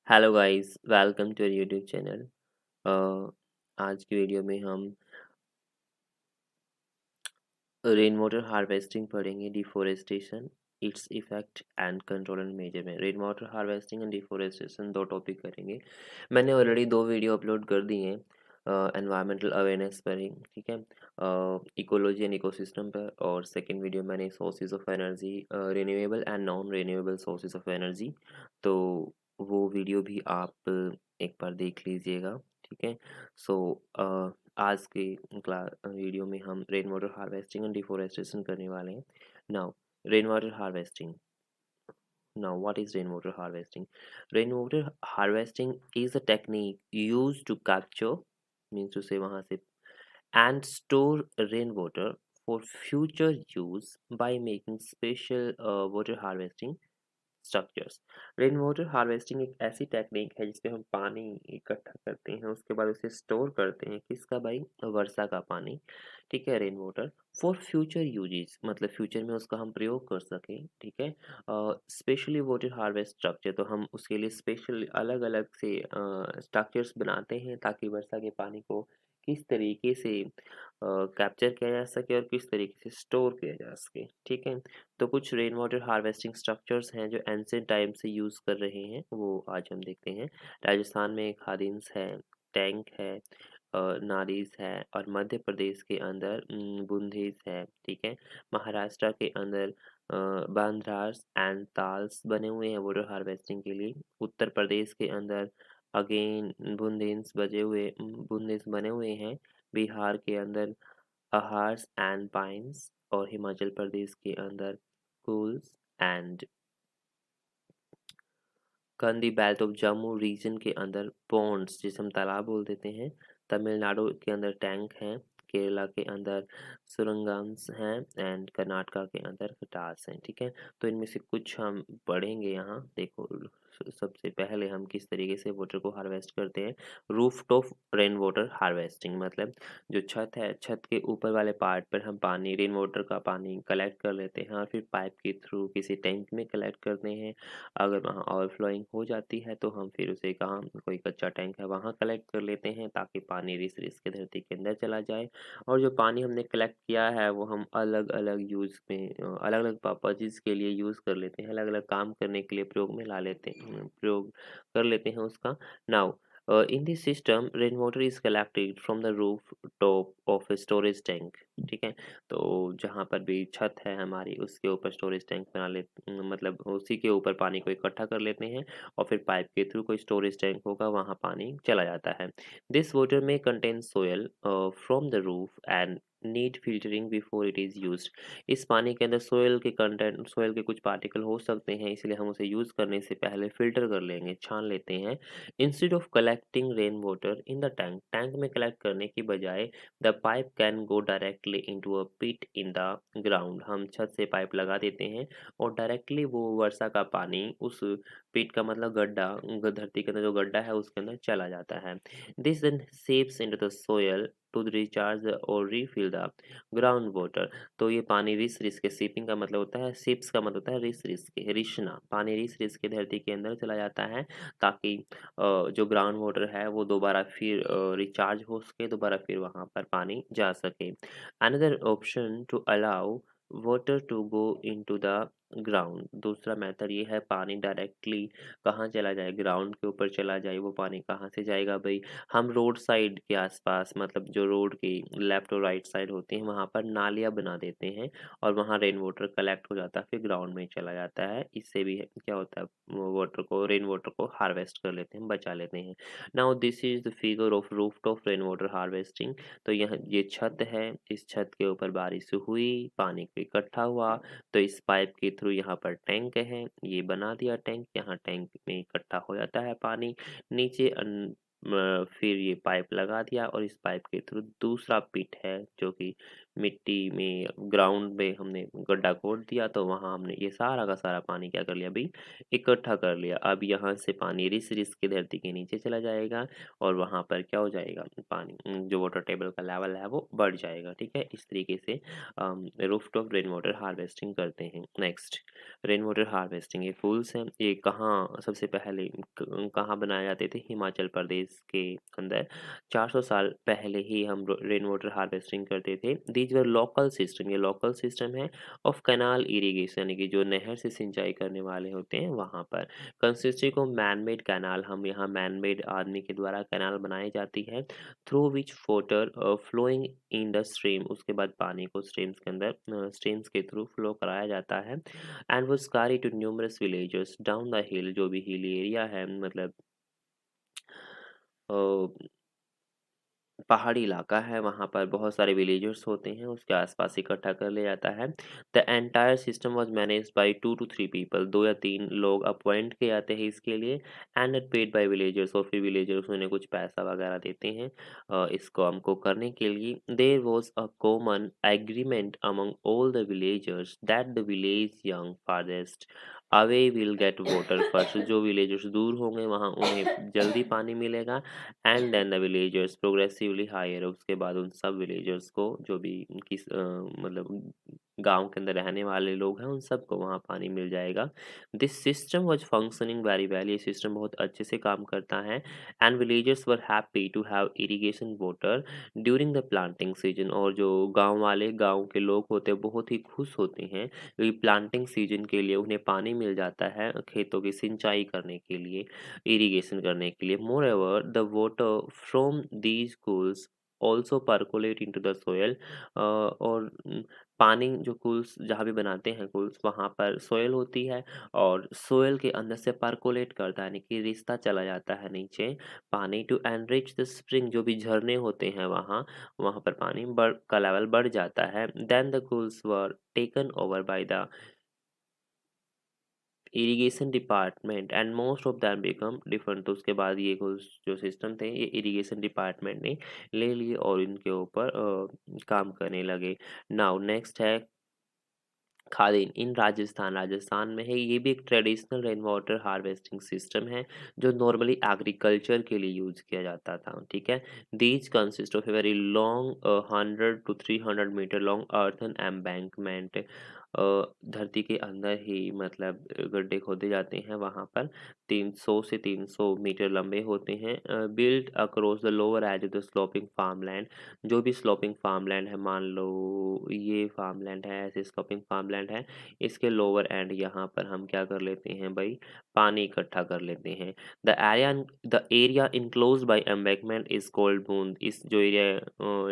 Hello guys, welcome to YouTube channel. आज की video में हम रेन वाटर हार्वेस्टिंग पढ़ेंगे, deforestation, its effect and control and measurement. Rain water harvesting and deforestation दो topic करेंगे। मैंने ऑलरेडी दो वीडियो अपलोड कर दी हैं एनवायरमेंटल अवेयरनेस पर ही, ठीक है, इकोलॉजी एंड इकोसिस्टम पर। और सेकंड वीडियो मैंने sources of energy, renewable and non renewable sources of energy, तो वो वीडियो भी आप एक बार देख लीजिएगा, ठीक है। सो आज के वीडियो में हम rain water harvesting and deforestation करने वाले हैं। Now rain water harvesting, now what is rainwater harvesting? Rainwater harvesting is a technique used to capture, means to say वहाँ से, and store rainwater for future use by making special water harvesting structures. Rain water harvesting एक ऐसी technique है जिसमें हम पानी इकट्ठा करते हैं, उसके बाद उसे स्टोर करते हैं। किसका भाई? वर्षा का पानी, ठीक है, rain water, for future uses, मतलब फ्यूचर में उसका हम प्रयोग कर सकें, ठीक है। स्पेशली वाटर हार्वेस्ट स्ट्रक्चर, तो हम उसके लिए स्पेशल अलग अलग से स्ट्रक्चर्स बनाते हैं ताकि वर्षा के पानी को किस तरीके से कैप्चर किया जा सके और किस तरीके से स्टोर किया जा सके, ठीक है। तो कुछ रेन वाटर हार्वेस्टिंग स्ट्रक्चर्स हैं जो एंशिएंट टाइम से यूज़ कर रहे हैं, वो आज हम देखते हैं। राजस्थान में खादिन्स है, टैंक है, नारीज है, और मध्य प्रदेश के अंदर बुंदेस है, ठीक है। महाराष्ट्र के अंदर बांद्रास एंड ताल्स बने हुए हैं वाटर हार्वेस्टिंग के लिए। उत्तर प्रदेश के अंदर अगेन बुंदेस बने हुए हैं। बिहार के अंदर अहार्स एंड पाइन्स, और हिमाचल प्रदेश के अंदर कूल्स एंड कंदी बेल्ट ऑफ जम्मू रीजन के अंदर पॉन्ड्स, जिसे हम तालाब बोल देते हैं। तमिलनाडु के अंदर टैंक हैं, केरला के अंदर सुरंगम्स हैं, एंड कर्नाटका के अंदर कटास हैं, ठीक है। तो इनमें से कुछ हम पढ़ेंगे यहाँ। देखो, सबसे पहले हम किस तरीके से वाटर को हार्वेस्ट करते हैं। Roof top rain water harvesting, मतलब जो छत है, छत के ऊपर वाले पार्ट पर हम पानी, रेन वाटर का पानी कलेक्ट कर लेते हैं और फिर पाइप के थ्रू किसी टैंक में कलेक्ट करते हैं। अगर वहाँ ओवरफ्लोइंग हो जाती है तो हम फिर उसे कहाँ, कोई कच्चा टैंक है वहाँ कलेक्ट कर लेते हैं ताकि पानी रिस रिस के धरती के अंदर चला जाए। और जो पानी हमने कलेक्ट किया है वो हम अलग अलग यूज़ में, अलग अलग पर्पजेज़ के लिए यूज़ कर लेते हैं, अलग अलग काम करने के लिए प्रयोग में ला लेते हैं, प्रयोग कर लेते हैं उसका। Now in this system rainwater is collected from the rooftop of a storage tank, ठीक है। तो जहाँ पर भी छत है हमारी उसके ऊपर स्टोरेज टैंक बना ले, मतलब उसी के ऊपर पानी को इकट्ठा कर लेते हैं और फिर पाइप के थ्रू कोई स्टोरेज टैंक होगा वहाँ पानी चला जाता है। दिस वाटर में contain soil from the roof and need filtering before it is used. इस पानी के अंदर सोयल के कुछ पार्टिकल हो सकते हैं, इसलिए हम उसे यूज़ करने से पहले फ़िल्टर कर लेंगे, छान लेते हैं। Instead of collecting rain water in the tank, tank में कलेक्ट करने की बजाय the pipe can go directly into a pit in the ground, हम छत से पाइप लगा देते हैं और डायरेक्टली वो वर्षा का पानी उस पिट का मतलब गड्ढा, धरती के अंदर जो गड्ढा है उसके अंदर चला जाता है। This then seeps into the soil to recharge और रीफिल द ग्राउंड वाटर। तो ये पानी रिस रिस के, सीपिंग का मतलब होता है, सिप्स का मतलब होता है रिस रिस के, रिसना, पानी रिस रिस के धरती के अंदर चला जाता है ताकि जो ग्राउंड वाटर है वो दोबारा फिर रिचार्ज हो सके, दोबारा फिर वहाँ पर पानी जा सके। Another option to allow water to go into the ground, दूसरा मेथड ये है पानी डायरेक्टली कहाँ चला जाए, ग्राउंड के ऊपर चला जाए। वो पानी कहाँ से जाएगा भाई? हम रोड साइड के आसपास, मतलब जो रोड की लेफ्ट और राइट साइड होती हैं वहाँ पर नालियाँ बना देते हैं और वहाँ रेन वाटर कलेक्ट हो जाता है, फिर ग्राउंड में चला जाता है। इससे भी क्या होता है, वाटर को, रेन वाटर को हार्वेस्ट कर लेते हैं, बचा लेते हैं। Now this is the figure of rooftop rain water harvesting. तो यह ये छत है, इस छत के ऊपर बारिश हुई, पानी को इकट्ठा हुआ, तो इस पाइप के थ्रू यहाँ पर टैंक है, ये बना दिया टैंक, यहाँ टैंक में इकट्ठा हो जाता है पानी। नीचे फिर ये पाइप लगा दिया और इस पाइप के थ्रू दूसरा पिट है जो कि मिट्टी में ग्राउंड में हमने गड्ढा खोद दिया, तो वहाँ हमने ये सारा का सारा पानी क्या कर लिया भाई, इकट्ठा कर लिया। अब यहाँ से पानी रिस-रिस के धरती के नीचे चला जाएगा और वहाँ पर क्या हो जाएगा, पानी जो वाटर टेबल का लेवल है वो बढ़ जाएगा, ठीक है। इस तरीके से रूफटॉप रेन वाटर हार्वेस्टिंग करते हैं। नेक्स्ट, रेन वाटर हार्वेस्टिंग, ये फूल्स हैं, ये कहाँ सबसे पहले कहाँ बनाए जाते थे, हिमाचल प्रदेश के अंदर 400 साल पहले ही हम रेन वाटर हार्वेस्टिंग करते थे। दीज वर लोकल सिस्टम, ये लोकल सिस्टम है ऑफ कैनाल इरिगेशन, यानी कि जो नहर से सिंचाई करने वाले होते हैं वहाँ पर। Consisting of man made canal, हम यहाँ मैन मेड आदमी के द्वारा कैनाल बनाई जाती है, through which water flowing in the stream, उसके बाद पानी को स्ट्रीम्स के अंदर स्ट्रीम्स के थ्रू फ्लो कराया जाता है। And was carried to numerous villages down the hill, जो भी हिल एरिया है, मतलब अ, पहाड़ी इलाका है, वहाँ पर बहुत सारे विलेजर्स होते हैं, उसके आसपास इकट्ठा कर लिया जाता है। The entire system was managed by 2 to 3 people, 2 या 3 लोग अपॉइंट किए जाते हैं इसके लिए, एंड पेड बाय विलेजर्स, और फिर विलेजर्स उन्हें कुछ पैसा वगैरह देते हैं इस काम को करने के लिए। There was a common agreement among all the villagers that the village young forest away will get water first, जो विलेजर्स दूर होंगे वहाँ उन्हें जल्दी पानी मिलेगा, and then the villagers progressively higher, उसके बाद उन सब विलेजर्स को, जो भी किस मतलब गांव के अंदर रहने वाले लोग हैं, उन सबको वहाँ पानी मिल जाएगा। This system was functioning very well, ये सिस्टम बहुत अच्छे से काम करता है। And villagers were happy to have irrigation water during the planting season, और जो गांव वाले, गांव के लोग होते हैं, बहुत ही खुश होते हैं क्योंकि प्लांटिंग सीजन के लिए उन्हें पानी मिल जाता है खेतों की सिंचाई करने के लिए, इरिगेशन करने के लिए। मोreover the water from these pools also percolate into the soil, और पानी जो कूल्स जहाँ भी बनाते हैं कूल्स, वहाँ पर सोयल होती है और सोयल के अंदर से परकोलेट करता है, यानी कि रिश्ता चला जाता है नीचे पानी, टू एनरिच द स्प्रिंग, जो भी झरने होते हैं वहाँ, वहाँ पर पानी बढ़ का लेवल बढ़ जाता है। Then the kuls were taken over by the irrigation department and most of them become different, तो उसके बाद ये कुछ जो सिस्टम थे ये इरिगेशन डिपार्टमेंट ने ले लिए और इनके ऊपर काम करने लगे। नाउ नेक्स्ट है खादिन इन राजस्थान, राजस्थान में है, ये भी एक traditional rain water harvesting system है जो नॉर्मली एग्रीकल्चर के लिए यूज किया जाता था, ठीक है। These consist of a very long 100 to 300 metre long earthen embankment, धरती के अंदर ही मतलब गड्ढे खोदे जाते हैं, वहाँ पर 300 से 300 मीटर लंबे होते हैं, built across the lower edge of the sloping farmland, जो भी स्लोपिंग फार्मलैंड है, मान लो ये फार्मलैंड है, ऐसे स्लोपिंग फार्मलैंड है, इसके लोअर एंड यहाँ पर हम क्या कर लेते हैं भाई, पानी इकट्ठा कर लेते हैं। The area enclosed bye embankment is called बूंद, इस जो एरिया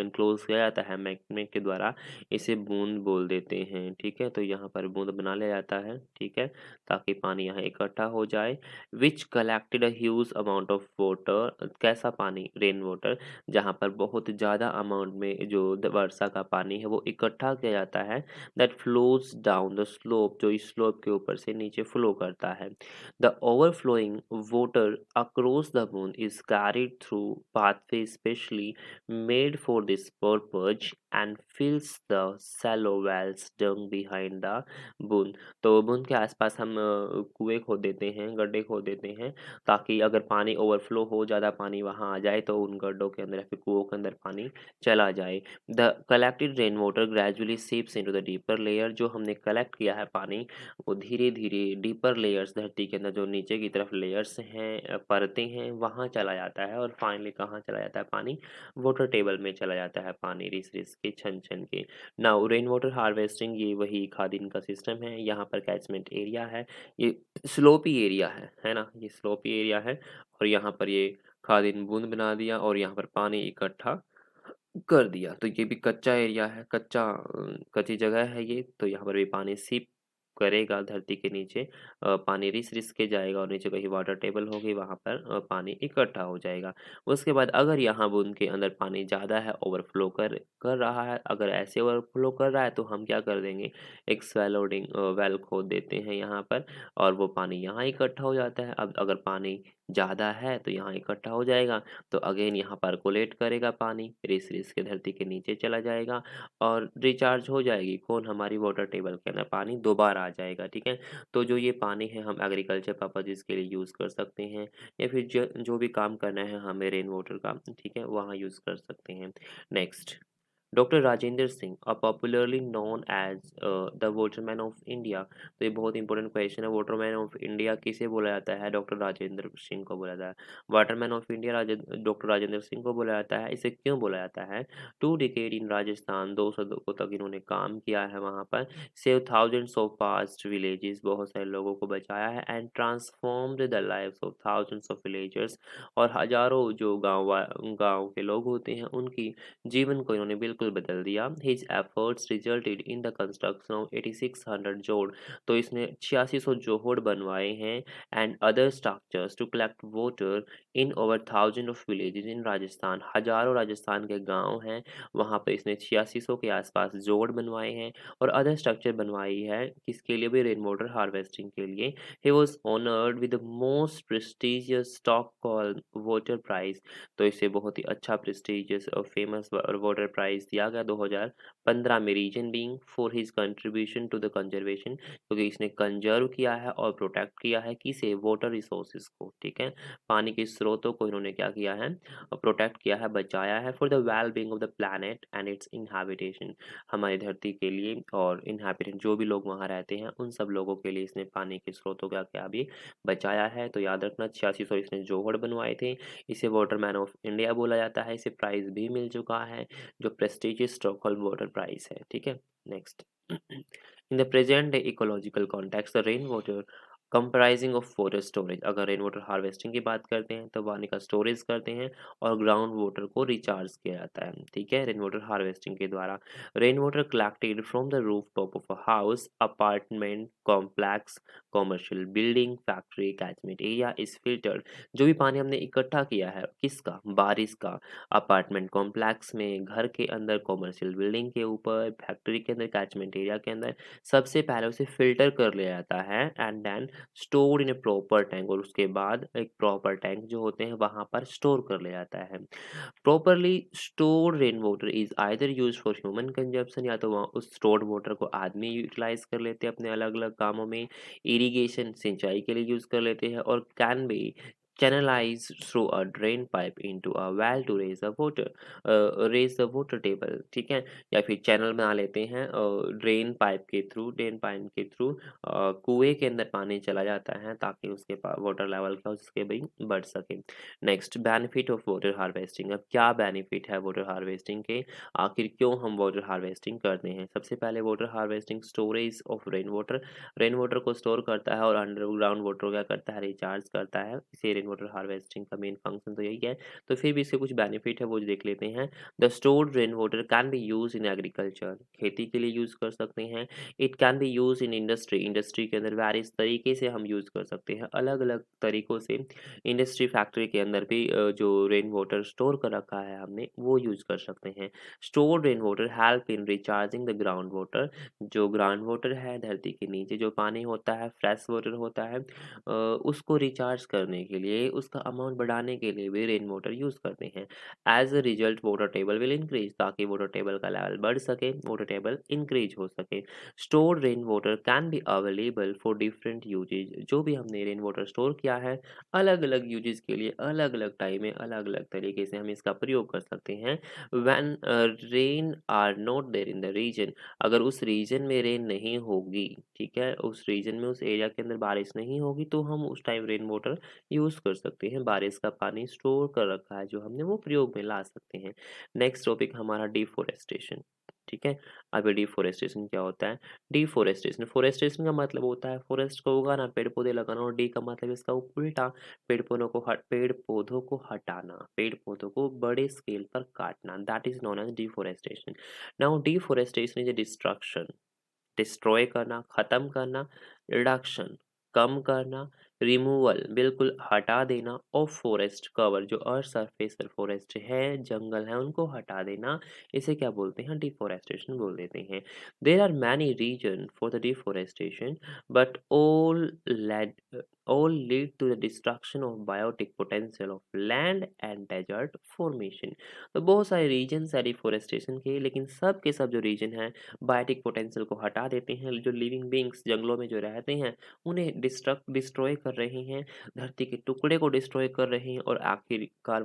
इनक्लोज किया जाता है एम्बैंकमेंट के द्वारा, इसे बूंद बोल देते हैं, ठीक है। तो यहाँ पर बूंद बना लिया जाता है, ठीक है, ताकि पानी यहाँ इकट्ठा हो जाए। Which collected a huge amount of water, कैसा पानी, रेन वाटर, जहाँ पर बहुत ज़्यादा अमाउंट में जो वर्षा का पानी है वो इकट्ठा किया जाता है, that flows down the slope, जो इस स्लोप के ऊपर से नीचे फ्लो करता है। The overflowing water across the bund is carried through pathway specially made for this purpose and fills the shallow wells dug behind the bund, तो बूंद के आसपास हम कुएं खोद देते हैं, गड्ढे खोद देते हैं, ताकि अगर पानी ओवरफ्लो हो, ज़्यादा पानी वहाँ आ जाए तो उन गड्ढों के अंदर या फिर कुओं के अंदर पानी चला जाए। The collected rain water gradually seeps into the deeper layer, जो हमने कलेक्ट किया है पानी वो धीरे धीरे डीपर लेयर्स, धरती के अंदर जो नीचे की तरफ लेयर्स हैं, परतें हैं, वहाँ चला जाता है, और फाइनली कहाँ चला जाता है पानी, वाटर टेबल में चला जाता है पानी, रिस रिस के, छन छन के। नाउ रेन वाटर हार्वेस्टिंग, ये वही खादिन का सिस्टम है। यहाँ पर कैचमेंट एरिया है, ये स्लोपी एरिया है ना, ये स्लोपी एरिया है, और यहाँ पर ये खादिन बूंद बना दिया और यहाँ पर पानी इकट्ठा कर दिया। तो ये भी कच्चा एरिया है, कच्ची जगह है ये, तो यहाँ पर भी पानी सीप करेगा धरती के नीचे, पानी रिस-रिस के जाएगा और नीचे कहीं वाटर टेबल होगी वहाँ पर पानी इकट्ठा हो जाएगा। उसके बाद अगर यहाँ बूँद के अंदर पानी ज़्यादा है, ओवरफ्लो कर कर रहा है, अगर ऐसे ओवरफ्लो कर रहा है तो हम क्या कर देंगे, एक स्वैलोडिंग वेल खोद देते हैं यहाँ पर और वो पानी यहाँ इकट्ठा हो जाता है। अब अगर पानी ज़्यादा है तो यहाँ इकट्ठा हो जाएगा, तो अगेन यहाँ पर्कोलेट करेगा पानी, रिस-रिस के धरती के नीचे चला जाएगा और रिचार्ज हो जाएगी कौन, हमारी वाटर टेबल के अंदर पानी दोबारा आ जाएगा, ठीक है। तो जो ये पानी है हम एग्रीकल्चर पर्पसेस के लिए यूज़ कर सकते हैं या फिर जो भी काम करना है हमें रेन वाटर का, ठीक है, वहाँ यूज़ कर सकते हैं। Next, doctor Rajendra Singh are popularly known as the waterman of India. तो ये बहुत इंपॉर्टेंट क्वेश्चन है, वाटरमैन ऑफ इंडिया किसे बोला जाता है, डॉक्टर राजेंद्र सिंह को बोला जाता है। Waterman of India doctor Rajendra Singh को बोला जाता है। इसे क्यों बोला जाता है, 2 डिकेड इन राजस्थान, 2 सदकों तक इन्होंने काम किया है वहाँ पर, save thousands of past villages, बहुत सारे लोगों को बचाया है, and transformed the lives of thousands of villagers, और हजारों जो गांव के लोग होते हैं उनकी जीवन को इन्होंने बिल्कुल बदल दिया। His efforts resulted in the construction of 8600 johad, तो इसने 8600 जोहड़ बनवाए हैं, and other structures to collect water in over thousand of villages in Rajasthan, हजारों राजस्थान के गांव हैं वहां पर इसने 8600 के आसपास जोड़ बनवाए हैं और अदर स्ट्रक्चर बनवाई है, किसके लिए भी, रेन वाटर हार्वेस्टिंग के लिए। He was honoured with the most prestigious Stockholm water prize, तो इसे बहुत ही अच्छा प्रेस्टिजियस और फेमस वाटर प्राइज दिया गया 2015 में, reason being for his contribution to the conservation, क्योंकि इसने कंजर्व किया है और प्रोटेक्ट किया है किसे, वाटर रिसोर्सेज को, ठीक है, पानी के स्रोतों को इन्होंने क्या किया है, प्रोटेक्ट किया है, बचाया है, for the well being of the planet and its inhabitation, हमारी धरती के लिए और इनहैबिटेंट जो भी लोग वहाँ रहते हैं उन सब लोगों के लिए इसने पानी के स्रोतों का क्या भी बचाया है। तो याद रखना 8600 इसने जोहड़ बनवाए थे। इसे वाटरमैन ऑफ इंडिया बोला जाता है। इसे प्राइज़ भी मिल चुका है जो प्रेस्टिजियस स्टॉकहोल्म वाटर प्राइज़ है, ठीक है। Next, in the present day ecological context the rain water comprising of water storage, अगर रेन वाटर हार्वेस्टिंग की बात करते हैं तो पानी का स्टोरेज करते हैं और ग्राउंड वाटर को रिचार्ज किया जाता है, ठीक है, रेन वाटर हार्वेस्टिंग के द्वारा। Rain water collected from the roof top of a house, apartment complex, commercial building, factory, catchment area is filtered, जो भी पानी हमने इकट्ठा किया है किसका, बारिश का, अपार्टमेंट कॉम्प्लेक्स में, घर के अंदर, कॉमर्शियल बिल्डिंग के ऊपर, फैक्ट्री के अंदर, कैचमेंट एरिया के अंदर, सबसे पहले उसे फिल्टर कर लिया जाता है and then store in a proper tank, और उसके बाद एक प्रॉपर टैंक जो होते हैं वहां पर स्टोर कर लिया जाता है। Properly stored rain water is either use for human consumption, या तो वहाँ उस स्टोर्ड वाटर को आदमी यूटिलाइज कर लेते हैं अपने अलग अलग कामों में, इरिगेशन सिंचाई के लिए यूज कर लेते हैं, और can be channelized through a drain pipe into a well to raise the water table, ठीक है, या फिर चैनल बना लेते हैं ड्रेन पाइप के थ्रू कुएं के अंदर पानी चला जाता है ताकि उसके पास वाटर लेवल का उसके भी बढ़ सके। Next, benefit of water harvesting, अब क्या बेनिफिट है वाटर हार्वेस्टिंग के, आखिर क्यों हम वाटर हार्वेस्टिंग करते हैं। सबसे पहले water harvesting storage of rain water को स्टोर करता है और अंडरग्राउंड वाटर क्या करता है, रिचार्ज करता है, इसे रेन वाटर हार्वेस्टिंग का मेन फंक्शन तो यही है। तो फिर भी इसके कुछ बेनिफिट है वो देख लेते हैं। The stored rain water can B use in agriculture, खेती के लिए यूज कर सकते हैं। It can be use in industry के अंदर वेरियस तरीके से हम यूज कर सकते हैं, अलग अलग तरीकों से इंडस्ट्री फैक्ट्री के अंदर भी जो रेन वाटर स्टोर कर रखा है हमने वो यूज कर सकते हैं। Stored rain water help in recharging the ground water, जो ग्राउंड वाटर है धरती के नीचे जो पानी होता है, फ्रेश वाटर होता है, उसको रिचार्ज करने के लिए, उसका अमाउंट बढ़ाने के लिए भी रेन वाटर यूज करते हैं। As a result water table will increase, ताकि वाटर टेबल का लेवल बढ़ सके, वाटर टेबल इंक्रीज हो सके। Store rain water can be available for different uses, जो भी हमने रेन वाटर स्टोर किया है अलग अलग यूजेज के लिए अलग अलग टाइम में अलग अलग तरीके से हम इसका प्रयोग कर सकते हैं। When rain are not there in the region, अगर उस रीजन में रेन नहीं होगी, ठीक है, उस रीजन में उस एरिया के अंदर बारिश नहीं होगी तो हम उस टाइम रेन वाटर यूज कर सकते हैं, बारिश का पानी स्टोर कर रखा है जो हमने वो प्रयोग में ला सकते हैं। नेक्स्ट टॉपिक हमारा डिफोरेस्टेशन, ठीक है। अभी डिफोरेस्टेशन क्या होता है, फोरेस्टेशन का मतलब होता है फॉरेस्ट को उगाना, पेड़ पौधे लगाना, और डी का मतलब इसका उल्टा, पेड़ पौधों को हटाना, पेड़ पौधों को बड़े स्केल पर काटना, that is known as deforestation. Now deforestation is a destruction destroy करना, ख़त्म करना, रिडक्शन कम करना, रिमूवल बिल्कुल हटा देना और फॉरेस्ट कवर जो अर्थ सरफेस पर फॉरेस्ट है, जंगल है, उनको हटा देना, इसे क्या बोलते हैं? डिफॉरेस्टेशन बोल देते हैं। There are many reason for the deforestation but all lead to the destruction of biotic potential of land and desert formation। तो बहुत सारे रीजन्स है डिफॉरेस्टेशन के, लेकिन सब के सब जो रीजन है बायोटिक पोटेंशियल को हटा देते हैं। जो लिविंग बींग्स जंगलों में जो रहते हैं उन्हें डिस्ट्रॉय कर रहे हैं, धरती के टुकड़े को डिस्ट्रॉय कर रहे हैं और आखिरकार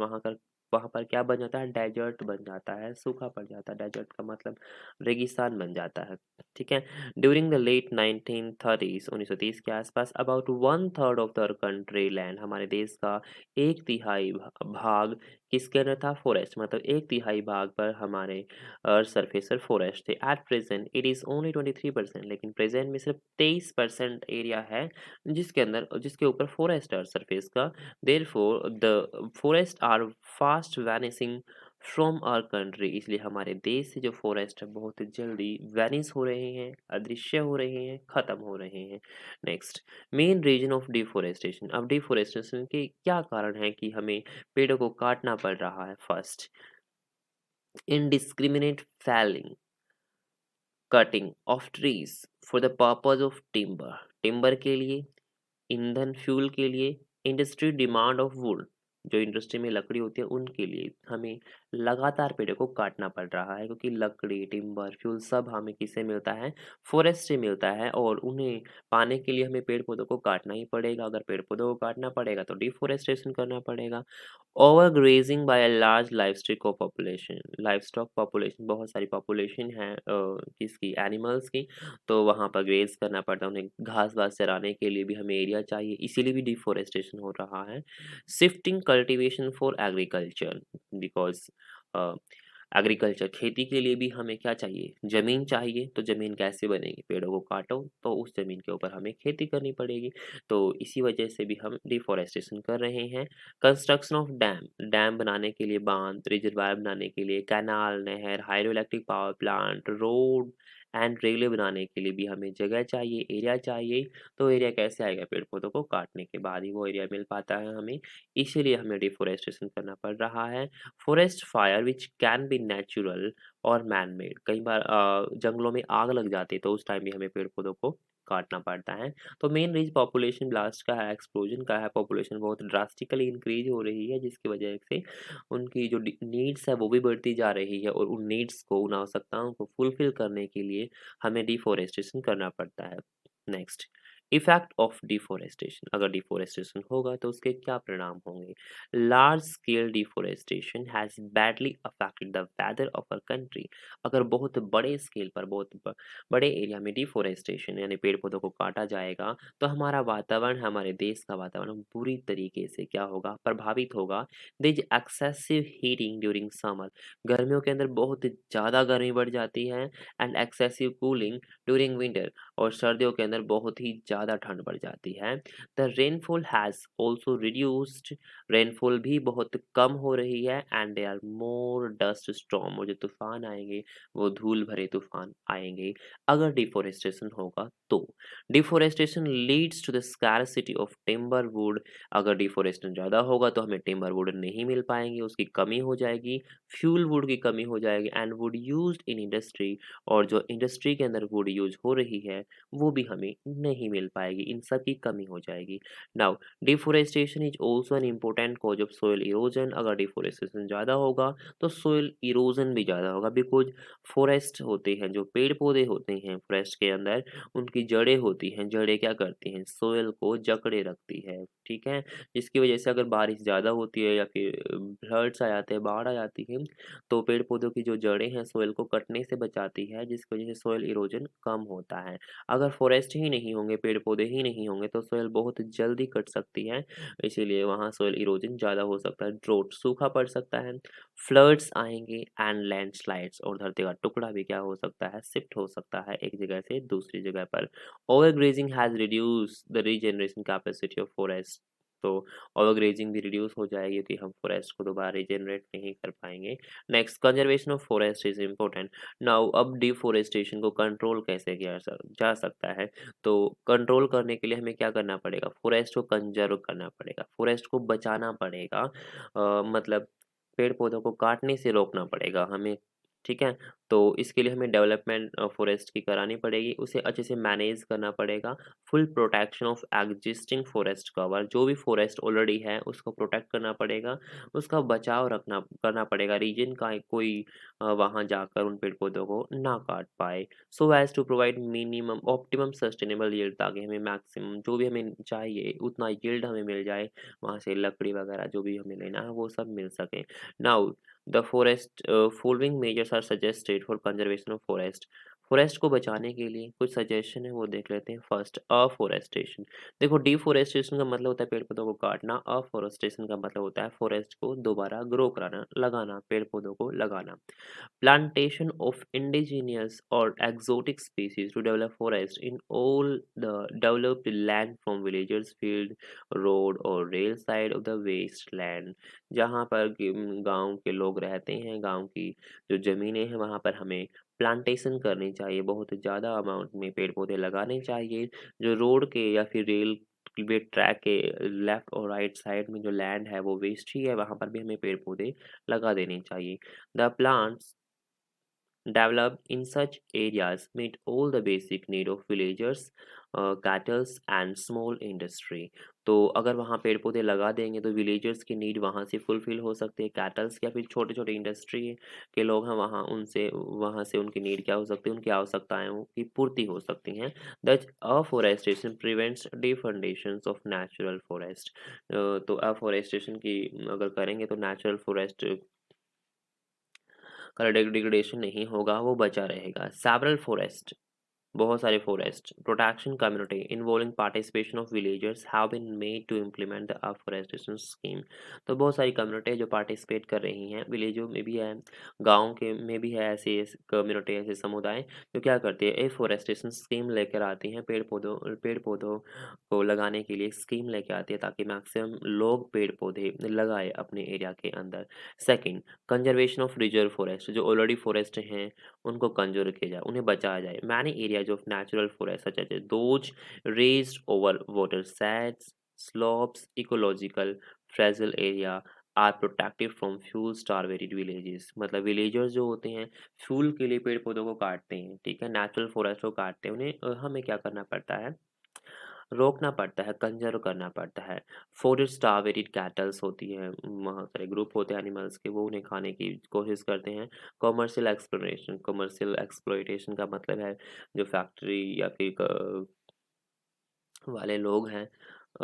वहाँ पर क्या बन जाता है? डेजर्ट बन जाता है, सूखा पड़ जाता है। डेजर्ट का मतलब रेगिस्तान बन जाता है। ठीक है। ड्यूरिंग द लेट 1930s 1930 के आसपास about 1/3 of the country land, हमारे देश का 1/3 भाग किसके अंदर था? फॉरेस्ट। मतलब 1/3 भाग पर हमारे अर्थ सरफेस पर फॉरेस्ट थे। At present it is only 23%, लेकिन प्रेजेंट में सिर्फ 23% एरिया है जिसके ऊपर फॉरेस्ट है अर्थ सरफेस का। Therefore the forest are fast vanishing from our country, इसलिए हमारे देश से जो फॉरेस्ट है बहुत जल्दी वैनिश हो रहे हैं, अदृश्य हो रहे हैं, खत्म हो रहे हैं। Next, main reason of deforestation. अब डिफॉरेस्टेशन के क्या कारण है कि हमें पेड़ों को काटना पड़ रहा है? First, indiscriminate felling, cutting of trees for the purpose of timber, timber के लिए, ईंधन फ्यूल के लिए, इंडस्ट्री डिमांड ऑफ वुड, जो इंडस्ट्री में लकड़ी होती है उनके लिए हमें लगातार पेड़ों को काटना पड़ रहा है, क्योंकि लकड़ी, टिम्बर, फ्यूल सब हमें किससे मिलता है? फॉरेस्ट से मिलता है, और उन्हें पाने के लिए हमें पेड़ पौधों को काटना ही पड़ेगा। अगर पेड़ पौधों को काटना पड़ेगा तो डिफोरेस्टेशन करना पड़ेगा। Overgrazing by a large livestock population, बहुत सारी पॉपुलेशन है किसकी? एनिमल्स की, तो वहाँ पर ग्रेज करना पड़ता है, उन्हें घास वास चराने के लिए भी हमें एरिया चाहिए, इसीलिए भी डिफोरेस्टेशन हो रहा है। Shifting cultivation for agriculture, because agriculture खेती के लिए भी हमें क्या चाहिए? ज़मीन चाहिए। तो ज़मीन कैसे बनेगी? पेड़ों को काटो तो उस ज़मीन के ऊपर हमें खेती करनी पड़ेगी, तो इसी वजह से भी हम डिफॉरेस्टेशन कर रहे हैं। कंस्ट्रक्शन ऑफ डैम, डैम बनाने के लिए, बांध, रिजर्वायर बनाने के लिए, कैनाल, नहर, hydro electric power plant, road and railway बनाने के लिए भी हमें जगह चाहिए, एरिया चाहिए। तो एरिया कैसे आएगा? पेड़ पौधों को काटने के बाद ही वो एरिया मिल पाता है हमें, इसीलिए हमें डिफॉरेस्टेशन करना पड़ रहा है। Forest fire which can be natural और मैन मेड, कई बार जंगलों में आग लग जाती है तो उस टाइम भी हमें पेड़ पौधों को काटना पड़ता है। तो मेन रीज पॉपुलेशन ब्लास्ट का है, एक्सप्लोजन का है। पॉपुलेशन बहुत ड्रास्टिकली इंक्रीज हो रही है, जिसकी वजह से उनकी जो नीड्स है वो भी बढ़ती जा रही है, और उन नीड्स को, उन आवश्यकताओं को फुलफिल करने के लिए हमें डिफॉरेस्टेशन करना पड़ता है। नेक्स्ट, इफेक्ट ऑफ डिफॉरेस्टेशन, अगर डिफॉरेस्टेशन होगा तो उसके क्या परिणाम होंगे? Large scale deforestation has badly affected the weather of a country, अगर बहुत बड़े स्केल पर, बड़े एरिया में डिफॉरेस्टेशन यानी पेड़ पौधों को काटा जाएगा तो हमारा वातावरण, हमारे देश का वातावरण बुरी तरीके से क्या होगा? प्रभावित होगा। There is excessive heating during summer, गर्मियों के अंदर बहुत ज़्यादा गर्मी बढ़ जाती है, and excessive cooling during winter, और सर्दियों के अंदर बहुत ही ज़्यादा ठंड बढ़ जाती है। The rainfall has also reduced, rainfall भी बहुत कम हो रही है, and they are more dust storm, और जो तूफान आएंगे वो धूल भरे तूफान आएंगे अगर डिफोरेस्टेशन होगा तो। Deforestation leads to the scarcity of timber wood, अगर डिफोरेस्टेशन ज़्यादा होगा तो हमें टिम्बर वुड नहीं मिल पाएंगे, उसकी कमी हो जाएगी, फ्यूल वुड की कमी हो जाएगी, and would used in industry, और जो इंडस्ट्री के अंदर वुड यूज हो रही है वो भी हमें नहीं मिल पाएगी, इन सब की कमी हो जाएगी। Now, deforestation is also an important cause of soil erosion, अगर डिफोरेस्टेशन ज़्यादा होगा तो सोयल इरोजन भी ज़्यादा होगा, बिकॉज फॉरेस्ट होते हैं, जो पेड़ पौधे होते हैं फॉरेस्ट के अंदर, उनकी जड़ें होती हैं, जड़ें क्या करती हैं? सोयल को जकड़े रखती है। ठीक है। जिसकी वजह से अगर बारिश ज़्यादा होती है या फिर फ्लड्स आ जाते हैं, बाढ़ आ जाती है, तो पेड़ पौधों की जो जड़ें हैं सोयल को कटने से बचाती है, जिसकी वजह से सोयल इरोजन कम होता है। अगर फॉरेस्ट ही नहीं होंगे, पेड़ पौधे ही नहीं होंगे तो सोयल बहुत जल्दी कट सकती है, इसीलिए वहाँ सोयल इरोजन ज़्यादा हो सकता है, ड्रोट, सूखा पड़ सकता है, फ्लड्स आएंगे, एंड लैंडस्लाइड्स, और धरती का टुकड़ा भी क्या हो सकता है? शिफ्ट हो सकता है एक जगह से दूसरी जगह पर। Overgrazing has reduce the regeneration capacity of forest, तो ओवरग्रेजिंग भी रिड्यूस हो जाएगी क्योंकि हम फॉरेस्ट को दोबारा रीजनरेट नहीं कर पाएंगे। Next, conservation of forest is important. Now अब डिफॉरेस्टेशन को कंट्रोल कैसे किया जा सकता है? तो कंट्रोल करने के लिए हमें क्या करना पड़ेगा? फॉरेस्ट को कंजर्व करना पड़ेगा, फॉरेस्ट को बचाना पड़ेगा। मतलब पेड़ पौधों को काटने से रोकना पड़ेगा हमें, ठीक है? तो इसके लिए हमें डेवलपमेंट फॉरेस्ट की करानी पड़ेगी, उसे अच्छे से मैनेज करना पड़ेगा। Full protection of existing forest cover, जो भी फॉरेस्ट ऑलरेडी है उसको प्रोटेक्ट करना पड़ेगा, उसका बचाव रखना करना पड़ेगा, रीजन का कोई वहाँ जाकर उन पेड़ पौधों को ना काट पाए। So as to provide minimum optimum sustainable yield, ताकि हमें मैक्सिमम जो भी हमें चाहिए उतना यील्ड हमें मिल जाए, वहाँ से लकड़ी वगैरह जो भी हमें लेना है वो सब मिल सके। Now the forest following measures are suggested for conservation of forest. Forest को बचाने के लिए कुछ सजेशन है वो देख लेते हैं। First, afforestation. देखो, डिफॉरेस्टेशन का मतलब होता है पेड़ पौधों को काटना, अफॉरेस्टेशन का मतलब होता है फॉरेस्ट को दोबारा ग्रो कराना, लगाना, पेड़ पौधों को लगाना। Plantation of indigenous or exotic species to develop forest in all the developed land from villagers, field, road और rail side of the wasteland। जहाँ पर गांव के लोग रहते हैं, गांव की जो ज़मीनें हैं वहाँ पर हमें प्लांटेशन करनी चाहिए, बहुत ज़्यादा अमाउंट में पेड़ पौधे लगाने चाहिए। जो रोड के या फिर रेल वे ट्रैक के लेफ्ट और राइट साइड में जो लैंड है वो वेस्ट ही है, वहाँ पर भी हमें पेड़ पौधे लगा देने चाहिए। The plants developed in such areas meet all the basic need of villagers, cattle and small industry। तो अगर वहाँ पेड़ पौधे लगा देंगे तो विलेजर्स की नीड वहाँ से फुलफिल हो सकते हैं, कैटल्स या फिर छोटे छोटे इंडस्ट्री के लोग हैं वहाँ से उनकी नीड क्या हो सकती है, उनकी आवश्यकताएं की पूर्ति हो सकती हैं। दच afforestation prevents differentiation of natural forest. तो अफॉरेस्टेशन की अगर करेंगे तो नेचुरल फॉरेस्ट का डिग्रेडेशन नहीं होगा, वो बचा रहेगा। सेवरल फॉरेस्ट, बहुत सारे forest protection community involving participation of villagers have been made to implement the afforestation scheme. तो बहुत सारी कम्युनिटी जो पार्टिसिपेट कर रही हैं, विलेजों में भी है, गाँव के में भी है, ऐसे कम्युनिटी, ऐसे समुदाय जो क्या करते हैं, एफॉरेस्टेशन स्कीम लेकर आती हैं, पेड़ पौधों को लगाने के लिए स्कीम लेकर आती है ताकि मैक्सिमम लोग पेड़ पौधे लगाए अपने एरिया के अंदर। Second, conservation of reserve forest, जो ऑलरेडी फॉरेस्ट हैं उनको कंजर्व किया जाए, उन्हें बचाया जाए। Many areas of natural forest such as those raised over watersheds, slopes, ecological fragile area are protected from fuel starved villages. मतलब विलेजर्स जो होते हैं फ्यूल के लिए पेड़ पौधों को काटते हैं, ठीक है, नेचुरल फॉरेस्ट को काटते हैं, उन्हें हमें क्या करना पड़ता है, रोकना पड़ता है, कंज़र्व करना पड़ता है। फॉरेस्ट स्टारवेटेड कैटल्स होती हैं, बहुत सारे ग्रुप होते हैं एनिमल्स के, वो उन्हें खाने की कोशिश करते हैं। कमर्शियल एक्सप्लॉइटेशन का मतलब है जो फैक्ट्री या फिर वाले लोग हैं,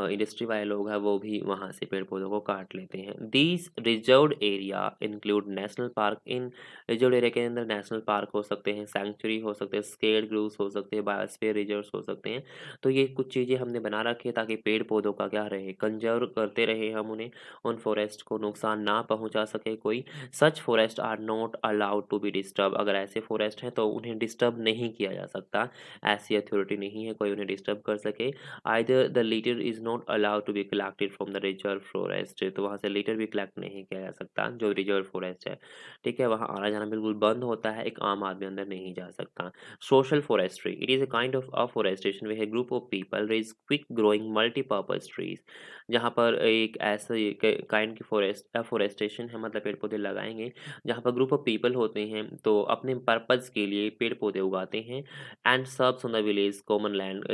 इंडस्ट्री वाले लोग हैं, वो भी वहाँ से पेड़ पौधों को काट लेते हैं। These reserved area include national park. In reserved area के अंदर नेशनल पार्क हो सकते हैं, सैंक्चुरी हो सकते हैं, स्केल्ड ग्रूव्स हो सकते हैं, बायोस्फीयर रिजर्व्स हो सकते हैं। तो ये कुछ चीज़ें हमने बना रखी है ताकि पेड़ पौधों का क्या रहे, कंजर्व करते रहे हम उन्हें, उन फॉरेस्ट को नुकसान ना पहुँचा सके कोई। Such forest are not allowed to be disturb. अगर ऐसे फॉरेस्ट हैं तो उन्हें डिस्टर्ब नहीं किया जा सकता, ऐसी अथॉरिटी नहीं है कोई उन्हें डिस्टर्ब कर सके। Either the litter is not allowed to be collected from the reserve forest. तो वहाँ से लीटर भी कलेक्ट नहीं किया जा सकता जो रिजर्व फॉरेस्ट है, ठीक है, वहाँ आना जाना बिल्कुल बंद होता है, एक आम आदमी अंदर नहीं जा सकता। Social forestry, it is a kind of afforestation way group of people raise quick growing multipurpose trees. जहाँ पर एक ऐसे काइंड की फॉरेस्ट अफॉरेस्टेशन है, मतलब पेड़ पौधे लगाएंगे जहाँ पर ग्रुप ऑफ पीपल होते हैं तो अपने पर्पज़ के लिए पेड़ पौधे उगाते हैं। And subs on the village common land,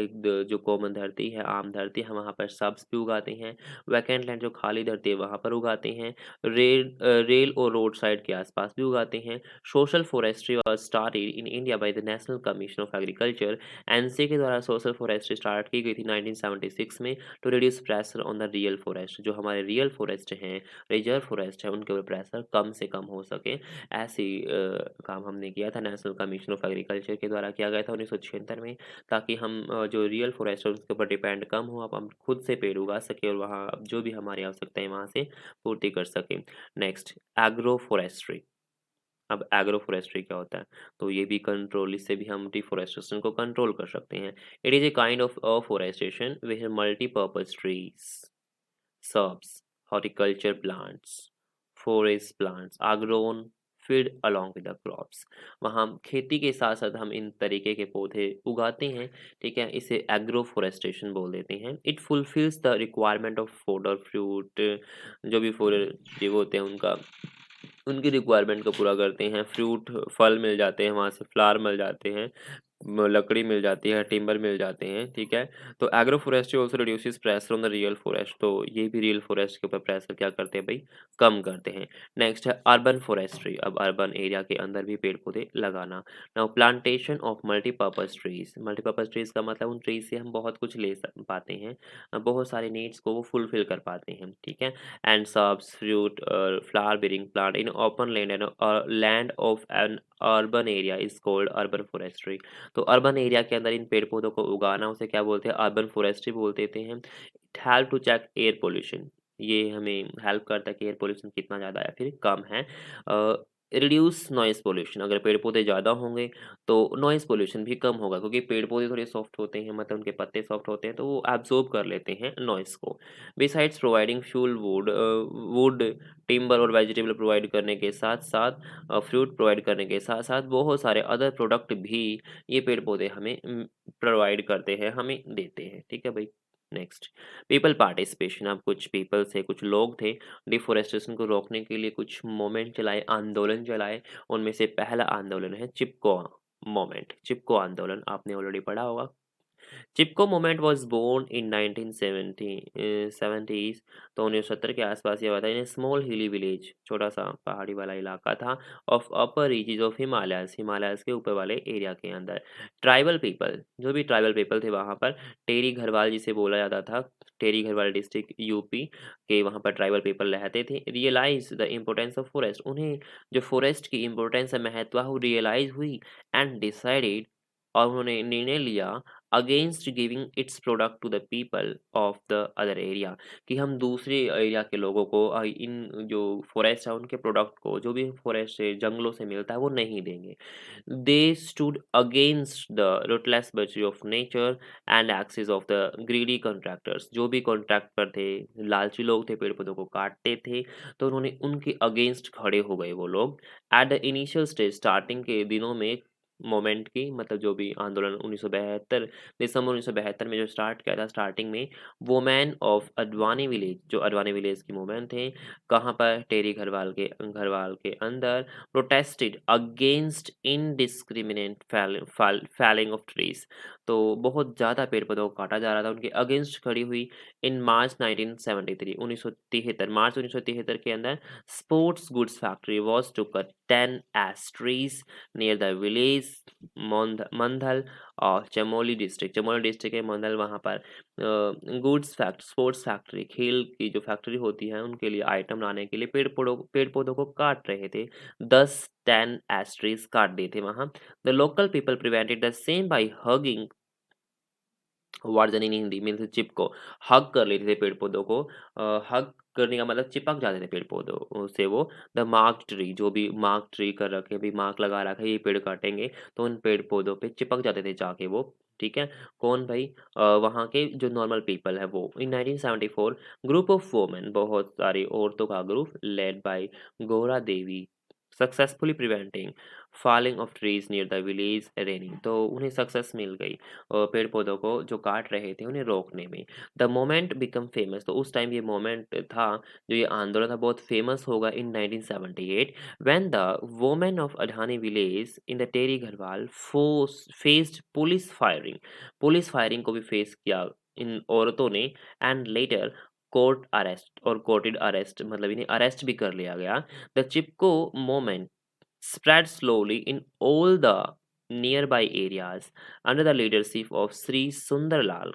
जो कॉमन धरती है, आम धरती है, वहाँ पर सब्स भी उगाते हैं। वैकेंट लैंड जो खाली धरती है वहाँ पर उगाते हैं। रेल और रोड साइड के आसपास भी उगाते हैं। Social forestry was started in India by the national commission of agriculture. NC के द्वारा सोशल फॉरेस्ट्री स्टार्ट की गई थी 1976 में, to reduce pressure on the real forest. जो हमारे रियल फॉरेस्ट हैं, रिजर्व फॉरेस्ट है, उनके ऊपर प्रेशर कम से कम हो सके, ऐसी काम हमने किया था, नेशनल कमीशन ऑफ एग्रीकल्चर के द्वारा किया गया था 1976 में, ताकि हम जो रियल फॉरेस्ट है उसके ऊपर डिपेंड कम हो, अब हम खुद से पेड़ उगा सके और वहाँ जो भी हमारी आवश्यकता है वहाँ से पूर्ति कर सके। Next, agro forestry. अब एग्रो फॉरेस्ट्री क्या होता है? तो ये भी कंट्रोल, इससे भी हम डिफॉरेस्टेशन को कंट्रोल कर सकते हैं। It is a kind of afforestation with multipurpose trees. Shrubs, horticulture plants, forest plants are grown feed along with the crops। वहाँ खेती के साथ साथ हम इन तरीके के पौधे उगाते हैं, ठीक है। इसे एग्रो फोरेस्टेशन बोल देते हैं। It fulfils the requirement of food और फ्रूट, जो भी फूड जीव होते हैं उनका उनकी रिक्वायरमेंट को पूरा करते हैं। फ्रूट फल मिल जाते हैं वहाँ से, फ्लावर मिल जाते हैं, लकड़ी मिल जाती है, टिम्बर मिल जाते हैं, ठीक है। तो agro forestry also reduces pressure on the real forest, तो ये भी रियल फॉरेस्ट के ऊपर प्रेशर क्या करते हैं भाई, कम करते हैं। नेक्स्ट है अर्बन फॉरेस्ट्री, अब अर्बन एरिया के अंदर भी पेड़ पौधे लगाना। Now plantation of multipurpose trees, multipurpose trees का मतलब उन ट्रीज से हम बहुत कुछ पाते हैं, बहुत सारे नीड्स को वो फुलफिल कर पाते हैं, ठीक है। And shrubs fruit flower bearing plant in open land and land of an urban area is called urban forestry. तो अर्बन एरिया के अंदर इन पेड़ पौधों को उगाना उसे क्या बोलते हैं, अर्बन फॉरेस्ट्री बोल देते हैं। It help to check air pollution, ये हमें हेल्प करता है कि एयर पोल्यूशन कितना ज़्यादा है या फिर कम है। रिड्यूस नॉइज़ पोल्यूशन, अगर पेड़ पौधे ज़्यादा होंगे तो नॉइज़ पोल्यूशन भी कम होगा, क्योंकि पेड़ पौधे थोड़े सॉफ्ट होते हैं, मतलब उनके पत्ते सॉफ्ट होते हैं तो वो एब्जॉर्ब कर लेते हैं नॉइज़ को। Besides providing fuel wood timber और वेजिटेबल प्रोवाइड करने के साथ साथ, फ्रूट प्रोवाइड करने के साथ साथ बहुत सारे अदर प्रोडक्ट भी ये पेड़ पौधे हमें प्रोवाइड करते हैं, हमें देते हैं, ठीक है भाई। नेक्स्ट, पीपल पार्टिसिपेशन, अब कुछ पीपल थे, कुछ लोग थे, डिफोरेस्टेशन को रोकने के लिए कुछ मूवमेंट चलाए, आंदोलन चलाए। उनमें से पहला आंदोलन है चिपको मोमेंट, चिपको आंदोलन आपने ऑलरेडी पढ़ा होगा। Chipko movement was born in 1970s, तो 1970 के आसपास ये हुआ था इन स्मॉल हिली विलेज, छोटा सा पहाड़ी वाला इलाका था, of upper reaches of Himalayas, Himalayas के ऊपर वाले एरिया के अंदर। ट्राइबल पीपल, जो भी ट्राइबल पीपल थे वहाँ पर, टेरी घरवाल जिसे बोला जाता था, टेरी घरवाल डिस्ट्रिक्ट यूपी के वहाँ पर ट्राइबल पीपल रहते थे। Realise the importance of forest, उन्हें जो फॉरेस्ट की इम्पोर्टेंस है, महत्व वो रियलाइज हुई, एंड डिसाइडेड, और उन्होंने निर्णय लिया against giving its product to the people of the other area, कि हम दूसरे एरिया के लोगों को इन जो फॉरेस्ट है उनके प्रोडक्ट को, जो भी फॉरेस्ट से जंगलों से मिलता है वो नहीं देंगे। They stood against the ruthless butchery of nature and excess of the greedy contractors, जो भी कॉन्ट्रैक्टर थे, लालची लोग थे, पेड़ पौधों को काटते थे, तो उन्होंने उनके अगेंस्ट खड़े हो गए वो लोग। At the initial stage, starting के दिनों में मोमेंट की, मतलब जो भी आंदोलन 1972 दिसंबर 1972 में जो स्टार्ट किया था, स्टार्टिंग में वुमेन ऑफ अडवाणी विलेज, जो अडवाणी विलेज की वुमेन थे, कहाँ पर, टेरी घरवाल के अंदर, protested against indiscriminate felling of trees, तो बहुत ज़्यादा पेड़ पौधों को काटा जा रहा था, उनके अगेंस्ट खड़ी हुई। इन मार्च 1973, 1973 मार्च 1973 के अंदर, sports goods factory was to cut 10 ash trees near the village Mandal और चमोली डिस्ट्रिक्ट है मंधल, वहाँ पर गुड्स फैक्ट स्पोर्ट्स फैक्ट्री, खेल की जो फैक्ट्री होती है उनके लिए आइटम लाने के लिए पेड़ पौधों को काट रहे थे। 10 एस्ट्रीज काट दिए थे वहाँ। The local people prevented the same by hugging, version in Hindi means Chipko, hug कर लेते थे पेड़ पौधों को। हग करने का मतलब चिपक जाते थे पेड़ पौधों से वो। द मार्क ट्री, जो भी मार्क ट्री कर रखे, अभी मार्क लगा रखा है ये पेड़ काटेंगे, तो उन पेड़ पौधों पे चिपक जाते थे जाके वो, ठीक है। कौन भाई, वहाँ के जो नॉर्मल पीपल है वो। इन 1974 ग्रुप ऑफ वोमेन, बहुत सारी औरतों का group, led by Gaura Devi, successfully preventing falling of trees near the village raining, तो उन्हें सक्सेस मिल गई पेड़ पौधों को जो काट रहे थे उन्हें रोकने में। द मोमेंट बिकम फेमस, तो उस टाइम ये मोमेंट था, जो ये आंदोलन था, बहुत फेमस होगा in 1978 when the women of Adwani village in the Tehri Garhwal faced police firing को भी फेस किया इन औरतों ने, एंड लेटर कोर्ट अरेस्ट, और कोर्टेड अरेस्ट मतलब इन्हें अरेस्ट भी कर लिया गया। The Chipko moment spread slowly in all the nearby areas under the leadership of Sri Sundarlal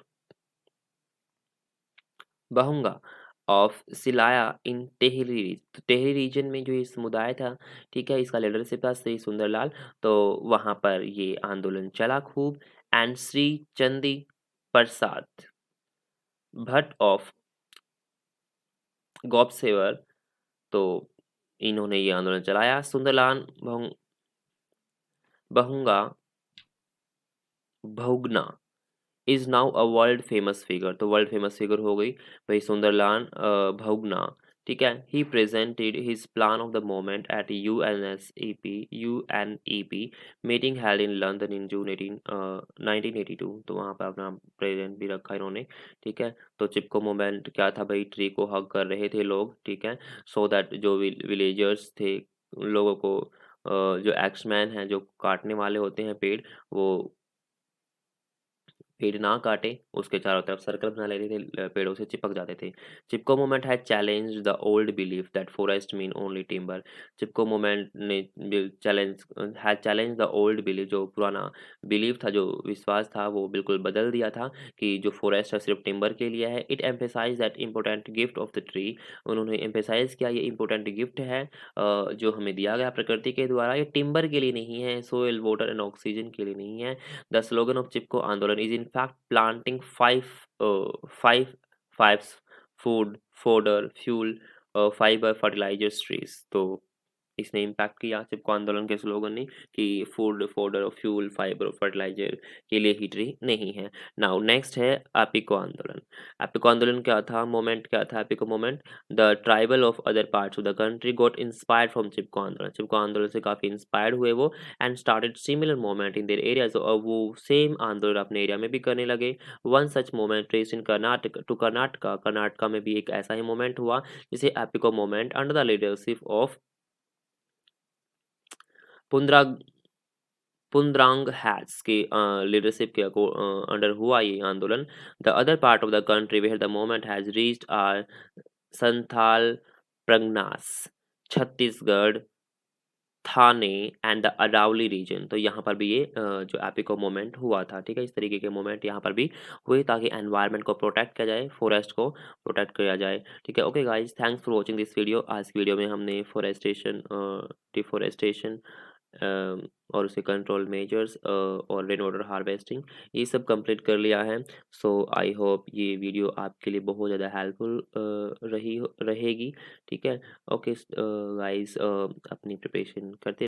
Bahunga of सिलाया इन टेहरी, तो टेहरी रीजन में जो ये समुदाय था, ठीक है, इसका लीडरशिप था श्री सुंदरलाल, तो वहां पर ये आंदोलन चला खूब। And Shri Chandi Prasad Bhatt of गौपसेवर, तो इन्होंने ये आंदोलन चलाया। सुंदरलाल बहुंगा भुगना, is now a world famous figure, तो वर्ल्ड फेमस फिगर हो गई भाई सुंदरलाल बहुगुणा, ठीक है। He presented his plan of the movement at UNEP meeting held in London in June 1982, तो वहाँ पर अपना प्रेजेंट भी रखा इन्होंने, ठीक है। तो चिपको मोमेंट क्या था भाई, ट्री को हग कर रहे थे लोग, ठीक है, सो दैट जो विलेजर्स थे उन लोगों को जो एक्समैन हैं जो काटने वाले होते हैं पेड़, वो पेड़ ना काटे, उसके चारों तरफ सर्कल बना लेते थे, पेड़ों से चिपक जाते थे। Chipko movement had challenged the old belief that forest mean only timber. Chipko movement ने चैलेंज द ओल्ड बिलीफ, जो पुराना बिलीफ था, जो विश्वास था, वो बिल्कुल बदल दिया था कि जो फॉरेस्ट है सिर्फ टिम्बर के लिए है। It emphasise that important gift of the tree, उन्होंने एम्फेसाइज किया ये इम्पोर्टेंट गिफ्ट है जो हमें दिया गया प्रकृति के द्वारा, ये टिम्बर के लिए नहीं है, सोइल वाटर एंड ऑक्सीजन के लिए नहीं है। The slogan of Chipko Andolan is in fact planting five food, fodder, fuel, fiber, fertilizers trees. तो इसने इम्पैक्ट किया चिपको आंदोलन के स्लोगन ने कि फूड फोडर और फ्यूल फाइबर और फर्टिलाइजर के लिए ही ट्री नहीं है। नाउ नेक्स्ट है एपिको आंदोलन। एपिको आंदोलन क्या था, मोमेंट क्या था, Appiko movement, the tribal of other parts of the country got inspired from Chipko आंदोलन, चिपको आंदोलन से काफ़ी इंस्पायर्ड हुए वो, and started similar movement in their area, तो अब वो सेम आंदोलन अपने एरिया में भी करने लगे। One such movement trace in Karnataka to Karnataka, Karnataka में भी एक ऐसा ही मोमेंट हुआ जिसे Appiko movement under the leadership of Pandurang Pandurang हैट्स की लीडरशिप के अंडर हुआ ये आंदोलन। The other part of the country where the movement has reached are Santhal Parganas, Chhattisgarh, Thane and the Aravalli region, तो यहाँ पर भी ये जो एपिको मूवमेंट हुआ था, ठीक है, इस तरीके के मूवमेंट यहाँ पर भी हुए ताकि एनवायरनमेंट को प्रोटेक्ट किया जाए, फॉरेस्ट को प्रोटेक्ट किया जाए, ठीक है। Okay guys, thanks for watching this video. आज की वीडियो में हमने फॉरेस्टेशन, डिफॉरेस्टेशन और उसके कंट्रोल मेजर्स और रेन वाटर हार्वेस्टिंग, ये सब कंप्लीट कर लिया है। सो आई होप ये वीडियो आपके लिए बहुत ज़्यादा हेल्पफुल रहेगी, ठीक है। ओके गाइस, अपनी प्रिपरेशन करते